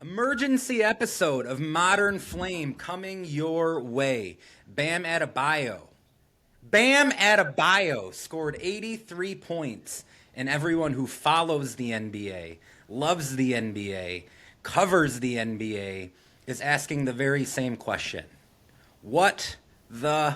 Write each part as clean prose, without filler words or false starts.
Emergency episode of Modern Flame coming your way. Bam Adebayo. Bam Adebayo scored 83 points, and everyone who follows the NBA, loves the NBA, covers the NBA, is asking the very same question. What the...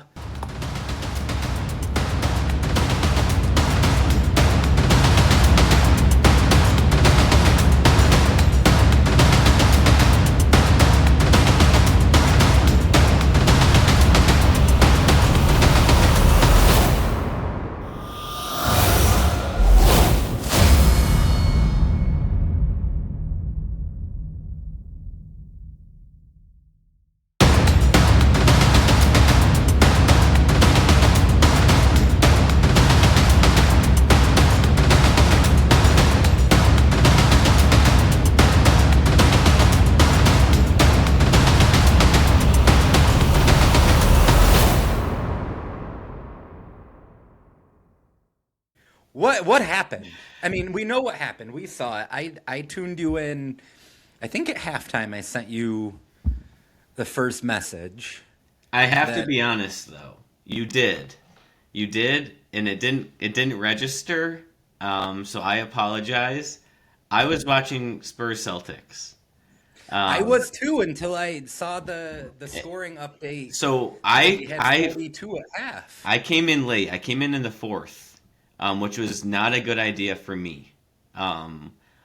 What happened? I mean, we know what happened. We saw it. I tuned you in. I think at halftime I sent you the first message I have to that be honest though. You did, and it didn't register. So I apologize. I was watching Spurs Celtics. I Um, was too until I saw the scoring update so that we I had I 42 at half. I came in late. I came in the fourth, which was not a good idea for me.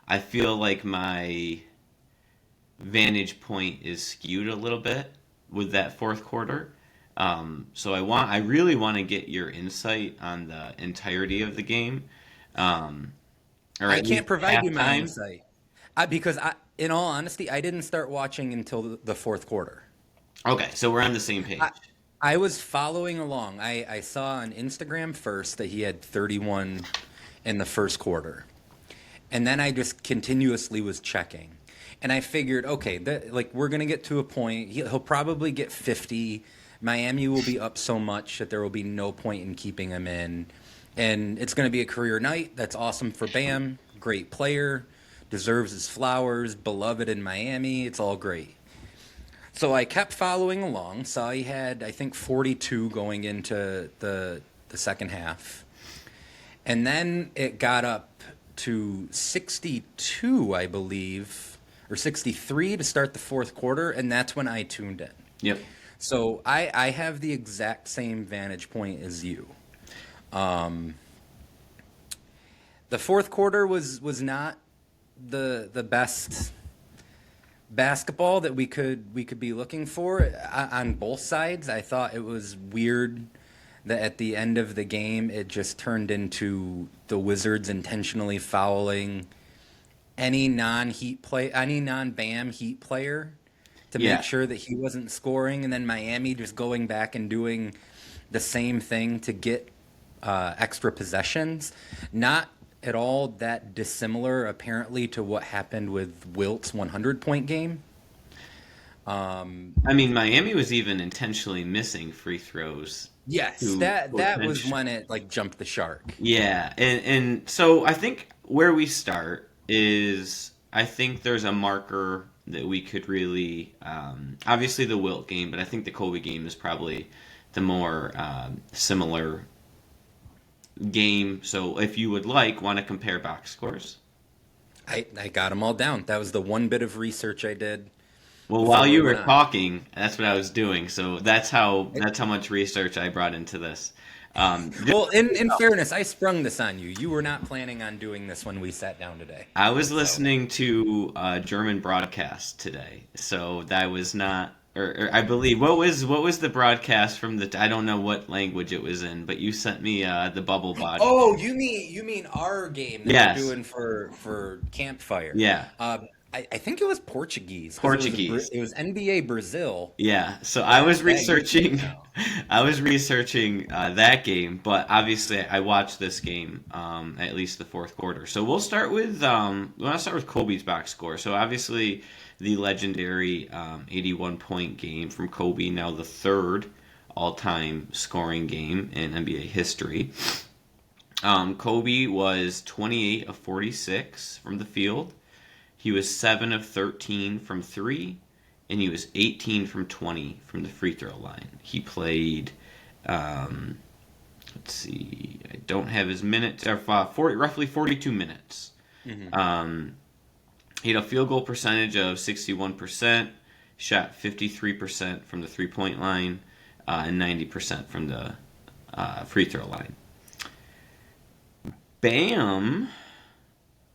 I feel like my vantage point is skewed a little bit with that fourth quarter. So I really want to get your insight on the entirety of the game, um, or I at least can't provide you my halftime. insight because in all honesty, I didn't start watching until the fourth quarter. Okay, so we're on the same I, page. I was following along. I saw on Instagram first that he had 31 in the first quarter. And then I just continuously was checking. And I figured, okay, like we're going to get to a point. He'll probably get 50. Miami will be up so much that there will be no point in keeping him in. And it's going to be a career night. That's awesome for Bam. Great player. Deserves his flowers. Beloved in Miami. It's all great. So I kept following along. Saw he had, I think, 42 going into the second half. And then it got up to 62, I believe, or 63 to start the fourth quarter, and that's when I tuned in. Yep. So I have the exact same vantage point as you. Um, the fourth quarter was not the best basketball that we could be looking for on both sides. I thought it was weird that at the end of the game it just turned into the Wizards intentionally fouling any non-Bam Heat player to make Yeah. sure that he wasn't scoring, and then Miami just going back and doing the same thing to get extra possessions. Not at all that dissimilar, apparently, to what happened with Wilt's 100-point game. I mean, Miami was even intentionally missing free throws Yes, to that was potential. when it like jumped the shark. Yeah, and so I think where we start is I think there's a marker that we could really obviously the Wilt game, but I think the Kobe game is probably the more similar game. So if you would want to compare box scores. I got them all down. That was the one bit of research I did Well, before while we you went were on. talking, that's what I was doing. So that's how much research I brought into this. Just Well, in fairness, I sprung this on you. You were not planning on doing this when we sat down today. I was So listening to a German broadcast today, so that was not, or I believe what was the broadcast from the? I don't know what language it was in, but you sent me the bubble body. oh, you mean our game that we're Yes, doing for Campfire? yeah, I think it was Portuguese because Portuguese. it was NBA Brazil Yeah, so I was that you researching, picked out. I was researching that game, but obviously I watched this game, at least the fourth quarter. So we want to start with Kobe's box score. So obviously the legendary 81 point game from Kobe, now the third all time scoring game in NBA history. Kobe was 28 of 46 from the field. He was 7 of 13 from 3, and he was 18 from 20 from the free throw line. He played, let's see, I don't have his minutes, roughly 42 minutes. He had a field goal percentage of 61%, shot 53% from the three-point line, and 90% from the free throw line. Bam,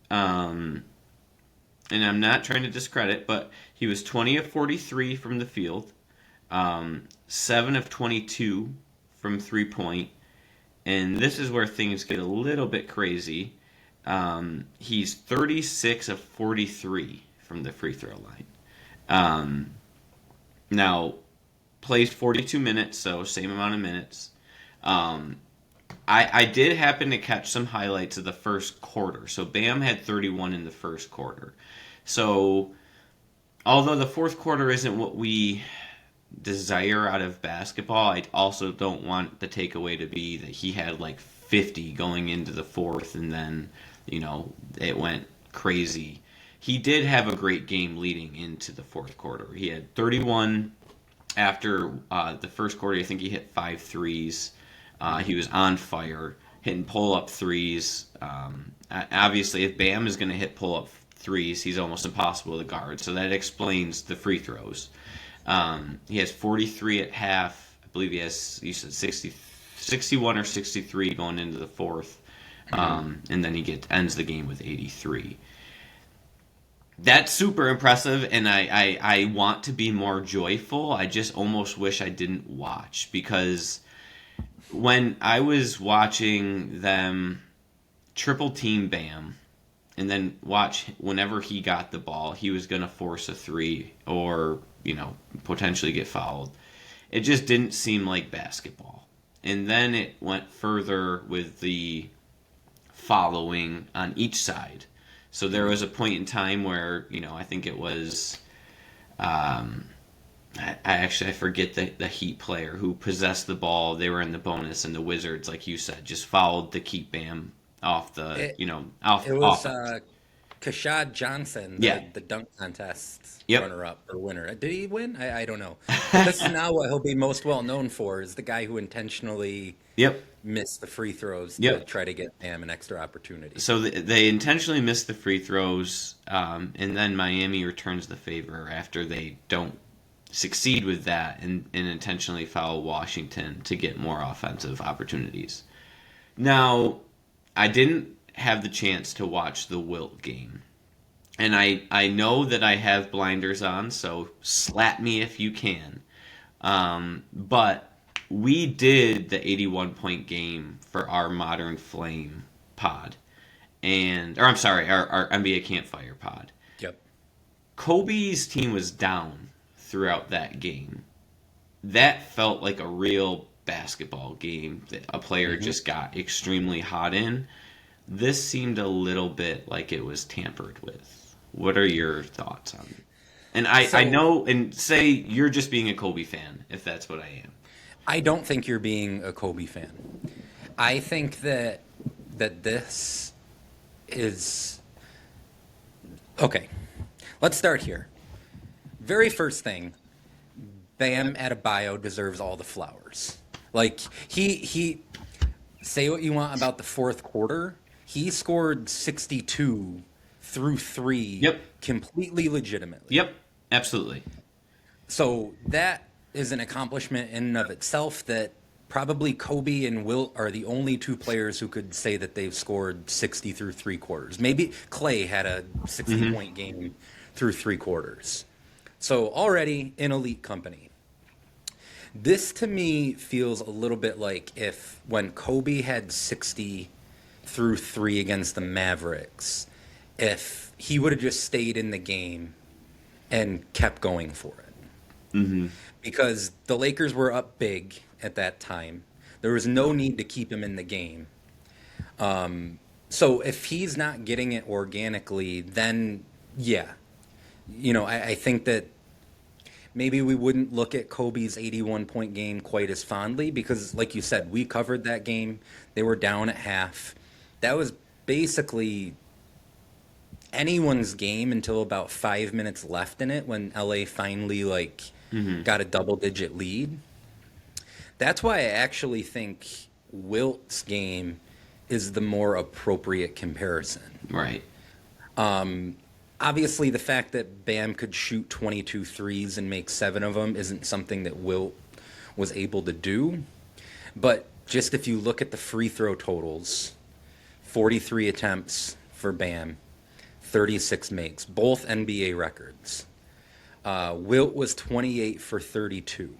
and I'm not trying to discredit, but he was 20 of 43 from the field, 7 of 22 from three-point, and this is where things get a little bit crazy. He's 36 of 43 from the free throw line. Now, plays 42 minutes, so same amount of minutes. I did happen to catch some highlights of the first quarter. So Bam had 31 in the first quarter. So although the fourth quarter isn't what we desire out of basketball, I also don't want the takeaway to be that he had like 50 going into the fourth and then, it went crazy. He did have a great game leading into the fourth quarter. He had 31 after the first quarter. I think he hit 5 threes. He was on fire, hitting pull-up threes. Obviously, if Bam is going to hit pull-up threes, he's almost impossible to guard. So that explains the free throws. He has 43 at half. I believe you said 61 or 63 going into the fourth. And then he ends the game with 83. That's super impressive, and I want to be more joyful. I just almost wish I didn't watch, because when I was watching them triple team Bam and then watch whenever he got the ball, he was going to force a three or, potentially get fouled. It just didn't seem like basketball. And then it went further with the following on each side. So there was a point in time where, I think it was, I forget the Heat player who possessed the ball. They were in the bonus, and the Wizards, like you said, just fouled to keep Bam off the, off. It was Kashad Johnson, Yeah. the dunk contest Yep. runner-up or winner. Did he win? I don't know. But this is now what he'll be most well known for, is the guy who intentionally Yep. missed the free throws to Yep. try to get Bam an extra opportunity. So they intentionally missed the free throws, and then Miami returns the favor after they don't succeed with that and intentionally foul Washington to get more offensive opportunities. Now, I didn't have the chance to watch the Wilt game. And I know that I have blinders on, so slap me if you can. But we did the 81-point game for our Modern Flame pod. Our NBA Campfire pod. Yep. Kobe's team was down throughout that game. That felt like a real basketball game that a player just got extremely hot in. This seemed a little bit like it was tampered with. What are your thoughts on it? And I know, and say you're just being a Kobe fan, if that's what I am. I don't think you're being a Kobe fan. I think that this is... Okay, let's start here. Very first thing, Bam Adebayo deserves all the flowers. Like, he say what you want about the fourth quarter, he scored 62 through 3 completely legitimately. Yep, absolutely. So that is an accomplishment in and of itself that probably Kobe and Wilt are the only two players who could say that they've scored 60 through 3 quarters. Maybe Clay had a 60-point game through 3 quarters. So already in elite company. This to me feels a little bit like if when Kobe had 60 through 3 against the Mavericks, if he would have just stayed in the game and kept going for it. Mm-hmm. Because the Lakers were up big at that time. There was no need to keep him in the game. So if he's not getting it organically, then yeah. I think that maybe we wouldn't look at Kobe's 81-point game quite as fondly because, like you said, we covered that game. They were down at half. That was basically anyone's game until about 5 minutes left in it when LA finally like Hmm. got a double digit lead. That's why I actually think Wilt's game is the more appropriate comparison. Right. Obviously, the fact that Bam could shoot 22 threes and make seven of them isn't something that Wilt was able to do. But just if you look at the free throw totals, 43 attempts for Bam, 36 makes, both NBA records. Wilt was 28 for 32.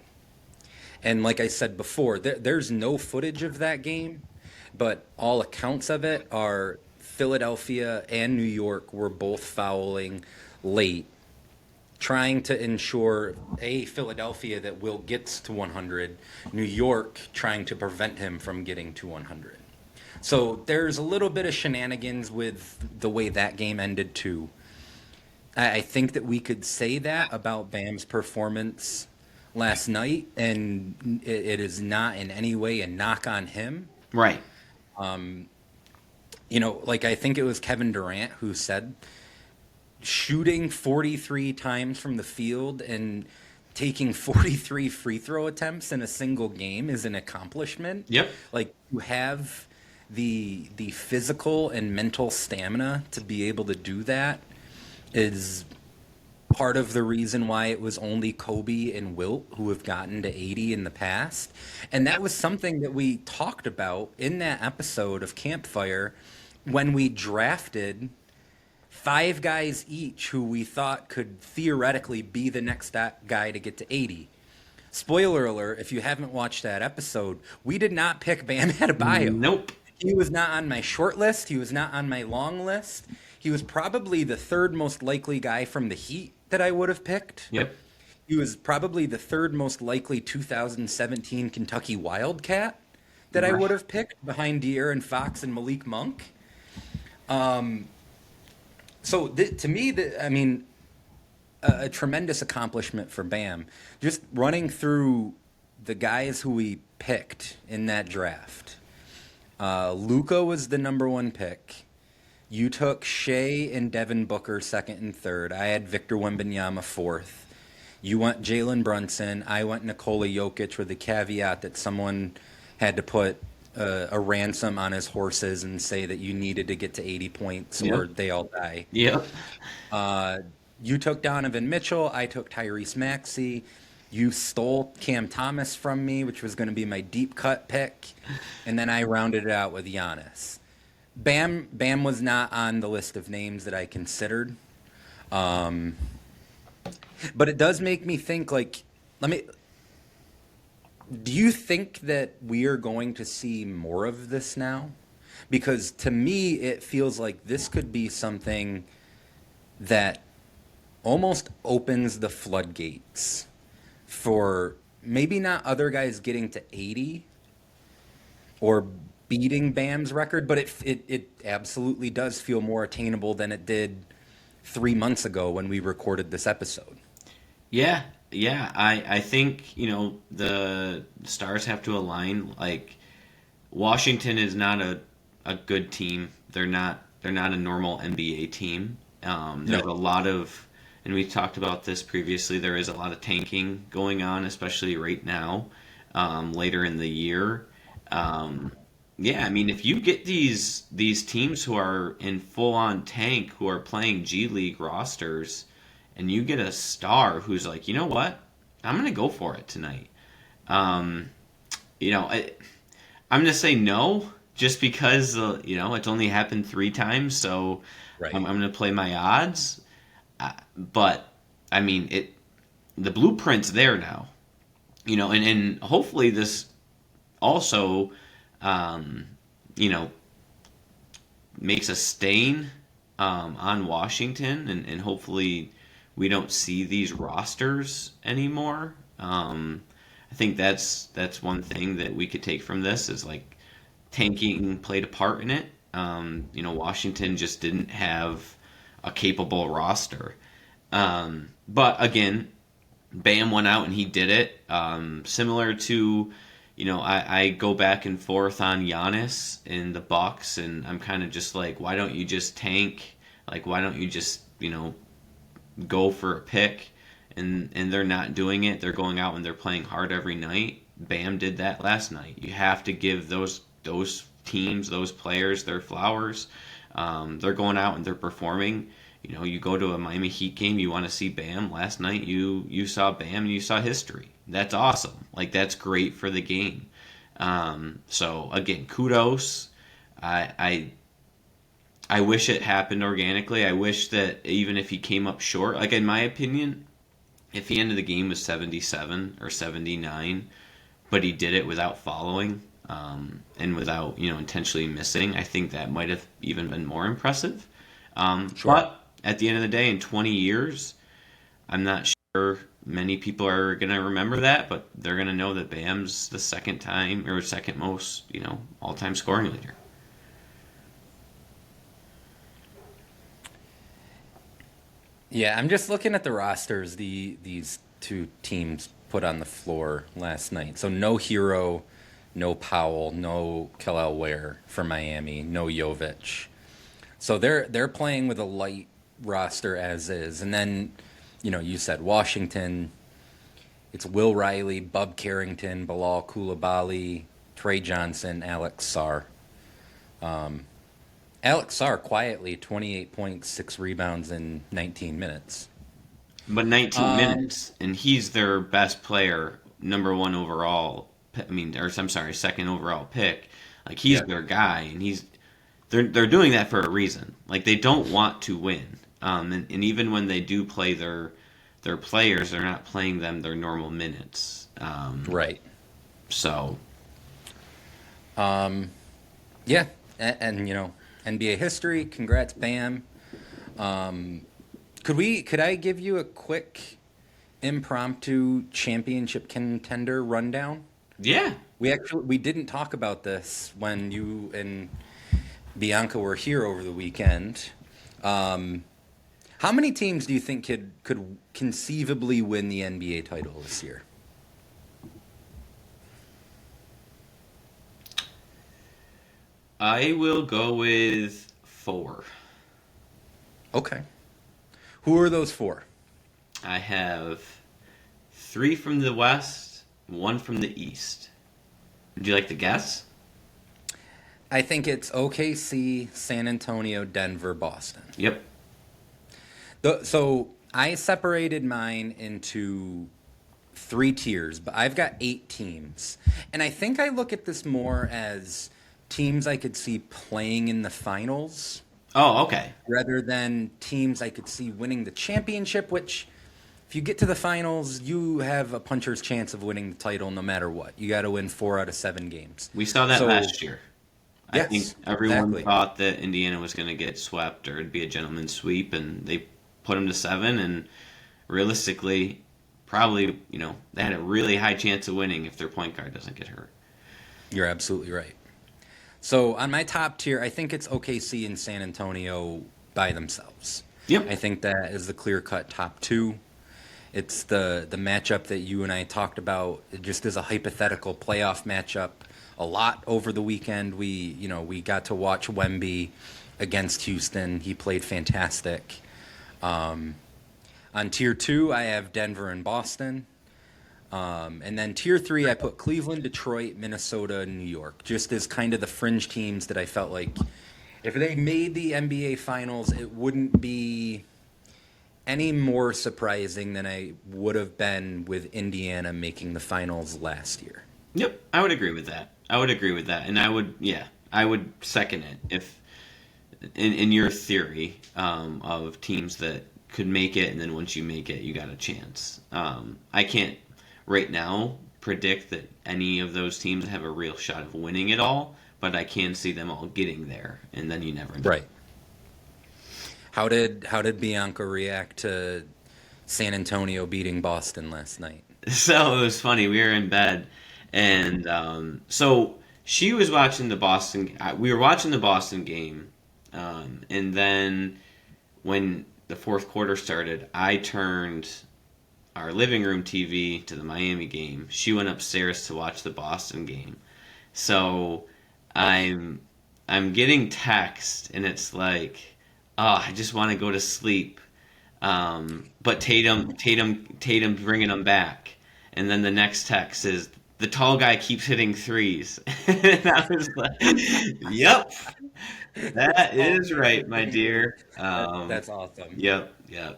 And like I said before, there's no footage of that game, but all accounts of it are Philadelphia and New York were both fouling late, trying to ensure Philadelphia that Will gets to 100, New York trying to prevent him from getting to 100. So there's a little bit of shenanigans with the way that game ended too. I think that we could say that about Bam's performance last night, and it is not in any way a knock on him. Right. Like I think it was Kevin Durant who said shooting 43 times from the field and taking 43 free throw attempts in a single game is an accomplishment. Yep. Like you have the physical and mental stamina to be able to do that is part of the reason why it was only Kobe and Wilt who have gotten to 80 in the past. And that was something that we talked about in that episode of Campfire when we drafted five guys each who we thought could theoretically be the next guy to get to 80. Spoiler alert, if you haven't watched that episode, we did not pick Bam Adebayo. Nope. He was not on my short list. He was not on my long list. He was probably the third most likely guy from the Heat that I would have picked. Yep. He was probably the third most likely 2017 Kentucky Wildcat that I would have picked behind De'Aaron Fox and Malik Monk. To me, a tremendous accomplishment for Bam. Just running through the guys who we picked in that draft. Luka was the number one pick. You took Shea and Devin Booker second and third. I had Victor Wembanyama fourth. You went Jalen Brunson. I went Nikola Jokic with the caveat that someone had to put a ransom on his horses and say that you needed to get to 80 points or they all die. Yep. You took Donovan Mitchell. I took Tyrese Maxey. You stole Cam Thomas from me, which was going to be my deep cut pick. And then I rounded it out with Giannis. Bam was not on the list of names that I considered. But it does make me think, do you think that we are going to see more of this now? Because to me, it feels like this could be something that almost opens the floodgates for maybe not other guys getting to 80 or beating Bam's record, but it absolutely does feel more attainable than it did 3 months ago when we recorded this episode. Yeah. I think, the stars have to align. Like, Washington is not a good team. They're not a normal NBA team. There's a lot of, and we talked about this previously, there is a lot of tanking going on, especially right now, later in the year. If you get these teams who are in full-on tank, who are playing G League rosters, and you get a star who's like, you know what, I'm going to go for it tonight. I'm going to say no, just because, it's only happened 3 times, so Right. I'm going to play my odds. But, the blueprint's there now. And hopefully this also, makes a stain on Washington, and hopefully we don't see these rosters anymore. I think that's one thing that we could take from this is like tanking played a part in it. Washington just didn't have a capable roster. But again, Bam went out and he did it. Similar to, I go back and forth on Giannis in the Bucks, and I'm kind of just like, why don't you just tank Like, why don't you just, go for a pick? And they're not doing it. They're going out and they're playing hard every night. Bam did that last night. You have to give those teams, those players, their flowers. They're going out and they're performing. You go to a Miami Heat game, you want to see Bam. Last night, you saw Bam and you saw history. That's awesome. Like, that's great for the game. So again, kudos. I wish it happened organically. I wish that even if he came up short, like in my opinion, if the end of the game was 77 or 79, but he did it without following and without intentionally missing, I think that might have even been more impressive. Sure. But at the end of the day, in 20 years, I'm not sure many people are going to remember that, but they're going to know that Bam's the second most, all-time scoring leader. Yeah, I'm just looking at the rosters these two teams put on the floor last night. So no Hero, no Powell, no Kel'el Ware for Miami, no Jovic. So they're playing with a light roster as is. And then, you said Washington. It's Will Riley, Bub Carrington, Bilal Coulibaly, Trey Johnson, Alex Sarr. Alex Sarr quietly 28 points, 6 rebounds in 19 minutes. But 19 minutes, and he's their best player, number one overall. Second overall pick. Like, he's their guy, and they're doing that for a reason. Like, they don't want to win. And even when they do play their players, they're not playing them their normal minutes. Right. So. Yeah, and NBA history. Congrats, Bam. Could I give you a quick impromptu championship contender rundown? Yeah. We didn't talk about this when you and Bianca were here over the weekend. How many teams do you think could conceivably win the NBA title this year? I will go with 4. Okay. Who are those 4? I have 3 from the West, 1 from the East. Would you like to guess? I think it's OKC, San Antonio, Denver, Boston. Yep. So I separated mine into 3 tiers, but I've got 8 teams. And I think I look at this more as teams I could see playing in the finals. Oh, okay. Rather than teams I could see winning the championship, which if you get to the finals, you have a puncher's chance of winning the title no matter what. You got to win 4 out of 7 games. We saw that last year. I Yes, think everyone exactly. thought that Indiana was going to get swept or it'd be a gentleman's sweep, and they put them to 7, and realistically, probably, they had a really high chance of winning if their point guard doesn't get hurt. You're absolutely right. So on my top tier, I think it's OKC and San Antonio by themselves. Yep. I think that is the clear-cut top 2. It's the matchup that you and I talked about. It just is a hypothetical playoff matchup. A lot over the weekend. We got to watch Wemby against Houston. He played fantastic. On tier 2, I have Denver and Boston. And then tier 3, I put Cleveland, Detroit, Minnesota, and New York, just as kind of the fringe teams that I felt like if they made the NBA Finals, it wouldn't be any more surprising than I would have been with Indiana making the finals last year. Yep, I would agree with that. And I would second it if in your theory of teams that could make it, and then once you make it, you got a chance. I can't right now predict that any of those teams have a real shot of winning it all, but I can see them all getting there, and then you never know. Right. How did Bianca react to San Antonio beating Boston last night? So it was funny. We were in bed, and so she was watching the Boston. We were watching the Boston game, and then when the fourth quarter started, I turned our living room TV to the Miami game. She went upstairs to watch the Boston game. So I'm getting text, and it's like, oh, I just want to go to sleep. But Tatum's bringing them back. And then the next text is the tall guy keeps hitting threes. And I was like, yep, that is right, my dear. That's awesome. Yep.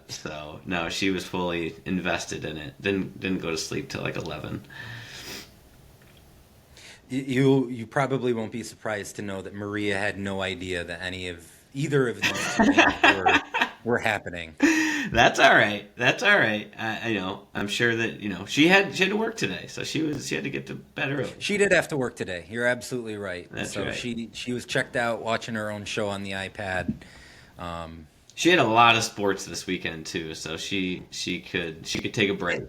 So no, she was fully invested in it. Didn't go to sleep till like 11. You probably won't be surprised to know that Maria had no idea that either of these two games were happening. That's all right. That's all right. I'm sure that she had to work today, so she had to get to bed early. She did have to work today. You're absolutely right. That's So right. she was checked out watching her own show on the iPad. She had a lot of sports this weekend too, so she could take a break.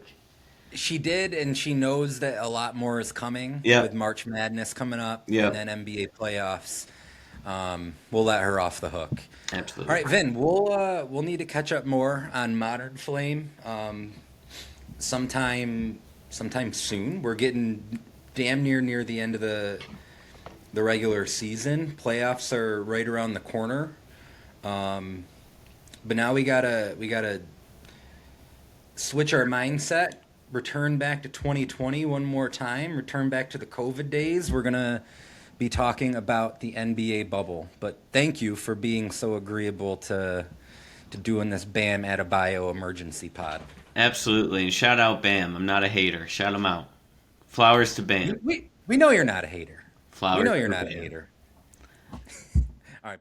She did, and she knows that a lot more is coming Yeah. with March Madness coming up Yeah. and then NBA playoffs. We'll let her off the hook. Absolutely. All right, Vin, we'll need to catch up more on Modern Flame sometime soon. We're getting damn near the end of the regular season. Playoffs are right around the corner. But now we gotta switch our mindset, return back to 2020 one more time, return back to the COVID days. We're gonna be talking about the NBA bubble. But thank you for being so agreeable to doing this Bam Adebayo emergency pod. Absolutely. And shout out Bam. I'm not a hater. Shout him out. Flowers to Bam. We know you're not a hater. We Flowers know you're to not a Bam. hater. All right.